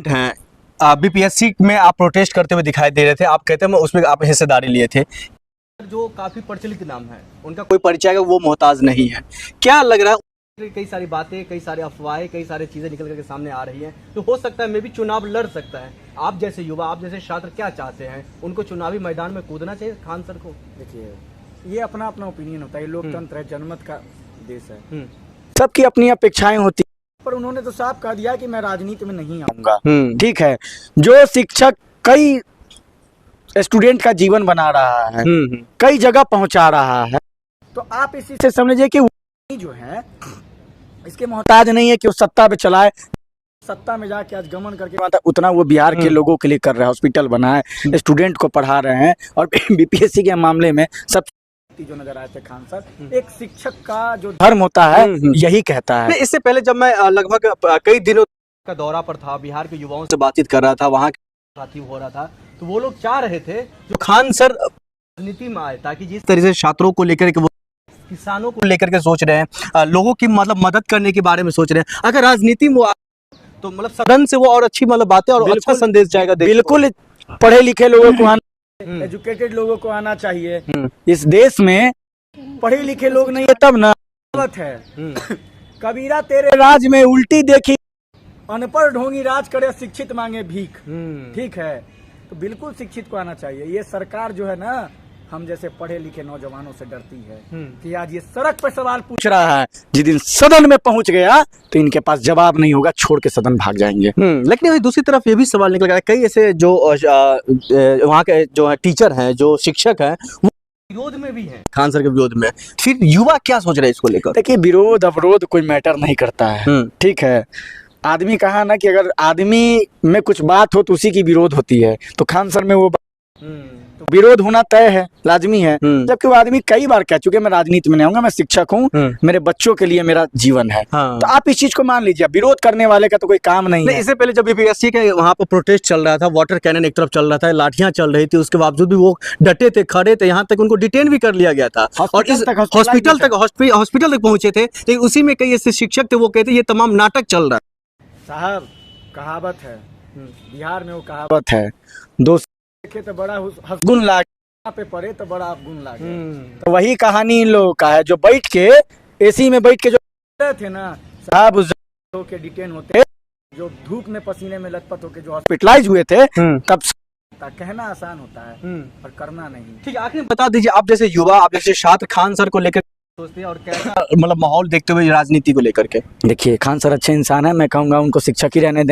हैं बीपीएससी में आप प्रोटेस्ट करते हुए दिखाई दे रहे थे। आप कहते हैं मैं उसमें आप हिस्सेदारी लिए थे। जो काफ़ी प्रचलित नाम है, उनका कोई परिचय का वो मोहताज नहीं है। क्या लग रहा है, कई सारी बातें, कई सारे अफवाहें, कई सारी चीज़ें निकल करके सामने आ रही हैं, तो हो सकता है मैं भी चुनाव लड़ सकता है। आप जैसे युवा, आप जैसे छात्र क्या चाहते हैं? उनको चुनावी मैदान में कूदना चाहिए खान सर को? देखिए, ये अपना अपना ओपिनियन होता है, ये लोकतंत्र है, जनमत का देश है, सबकी अपनी अपेक्षाएं होती हैं। पर उन्होंने तो साफ कह दिया कि मैं राजनीति में नहीं आऊंगा। ठीक है, जो शिक्षक कई स्टूडेंट का जीवन बना रहा है, कई जगह पहुंचा रहा है, तो आप इसी से समझिए कि जो है इसके मोहताज नहीं है कि वो सत्ता पे चलाए, सत्ता में जाके आज गमन करके उतना वो बिहार के लोगों के लिए कर रहा है, हॉस्पिटल बना है, स्टूडेंट को पढ़ा रहे हैं। और बीपीएससी के मामले में सब जो नजर आए थे खान सर, एक शिक्षक का जो धर्म होता है यही कहता है। इससे पहले जब मैं लगभग कई दिनों का दौरा पर था, बिहार के युवाओं से बातचीत कर रहा था, वहाँ साथी हो रहा था, तो वो लोग चाह रहे थे जो खान सर राजनीति में आए, ताकि जिस तरह से छात्रों को लेकर के, वो किसानों को लेकर के सोच रहे हैं, लोगों की मतलब मदद करने के बारे में सोच रहे हैं, अगर राजनीति में तो मतलब सदन से वो और अच्छी मतलब बातें और अच्छा संदेश जाएगा। बिल्कुल, पढ़े लिखे लोगों को एजुकेटेड लोगों को आना चाहिए। इस देश में पढ़े लिखे लोग नहीं है तब ना है। कबीरा तेरे राज में उल्टी देखी, अनपढ़ ढोंगी राज करे, शिक्षित मांगे भीख। ठीक है, तो बिल्कुल शिक्षित को आना चाहिए। ये सरकार जो है ना, हम जैसे पढ़े लिखे नौजवानों से डरती है कि आज ये सड़क पर सवाल पूछ रहा है, जिस दिन सदन में पहुंच गया तो इनके पास जवाब नहीं होगा, छोड़ के सदन भाग जाएंगे। लेकिन दूसरी तरफ ये भी सवाल निकल गया, कई ऐसे जो वहाँ के जो है टीचर हैं, जो शिक्षक हैं, वो विरोध में भी हैं, खान सर के विरोध में। फिर युवा क्या सोच रहे हैं इसको लेकर? देखिए, विरोध अवरोध कोई मैटर नहीं करता है। ठीक है, आदमी कहा ना कि अगर आदमी में कुछ बात हो तो उसी की विरोध होती है, तो खान सर में वो तो विरोध होना तय है, लाजमी है। जबकि वो आदमी कई बार कह चुके मैं राजनीति में नहीं आऊंगा, मैं शिक्षक हूँ, मेरे बच्चों के लिए मेरा जीवन है। तो आप इस चीज को मान लीजिए, विरोध करने वाले का तो कोई काम नहीं है। इससे पहले जब बीपीएससी के वहाँ पर प्रोटेस्ट चल रहा था, वाटर कैनन एक तरफ चल रहा था, लाठियां चल रही थी, उसके बावजूद भी वो डटे थे, खड़े थे, यहाँ तक उनको डिटेन भी कर लिया गया था और इस हॉस्पिटल तक पहुंचे थे। लेकिन उसी में कई ऐसे शिक्षक थे, वो कहते ये तमाम नाटक चल रहा है। साहब, कहावत है बिहार में, वो कहावत है, दो देखे तो बड़ा हसगुन लागे, पे पड़े तो बड़ा अवगुण लागे। तो वही कहानी इन लोगों का है, जो बैठ के एसी में बैठ के जो थे ना साहब, उस के डिटेन होते, जो धूप में पसीने में लथपथ होके जो हॉस्पिटलाइज हुए थे, तब कहना आसान होता है और करना नहीं। ठीक है, आखिर बता दीजिए, आप जैसे युवा, आप जैसे छात्र खान सर को लेकर सोचते हैं और कैसा मतलब माहौल देखते हुए राजनीति को लेकर के? देखिए, खान सर अच्छे इंसान है, मैं कहूँगा उनको शिक्षक ही रहने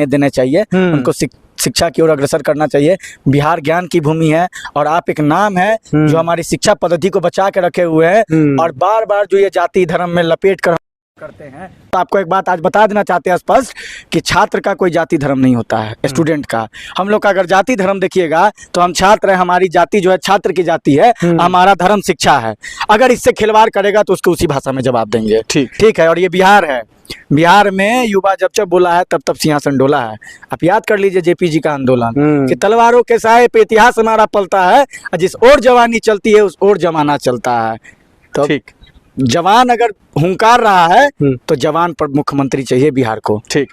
देने चाहिए, उनको शिक्षा की ओर अग्रसर करना चाहिए। बिहार ज्ञान की भूमि है और आप एक नाम है जो हमारी शिक्षा पद्धति को बचा के रखे हुए हैं, और बार बार जो ये जाति धर्म में लपेट कर करते हैं। तो आपको एक बात आज बता देना चाहते हैं स्पष्ट कि छात्र का कोई जाति धर्म नहीं होता है, स्टूडेंट का। हम लोग का अगर जाति धर्म देखिएगा तो हम छात्र हैं, हमारी जाति जो है छात्र की जाति है, हमारा धर्म शिक्षा है। अगर इससे खिलवाड़ करेगा तो उसको उसी भाषा में जवाब देंगे। ठीक है, और ये बिहार है, बिहार में युवा जब जब बोला है तब तब सिंहासन डोला है। आप याद कर लीजिए जेपी जी का आंदोलन कि तलवारों के साए पे इतिहास हमारा पलता है, जिस ओर जवानी चलती है उस ओर जमाना चलता है। तो ठीक, जवान अगर हुंकार रहा है तो जवान पर मुख्यमंत्री चाहिए बिहार को। ठीक।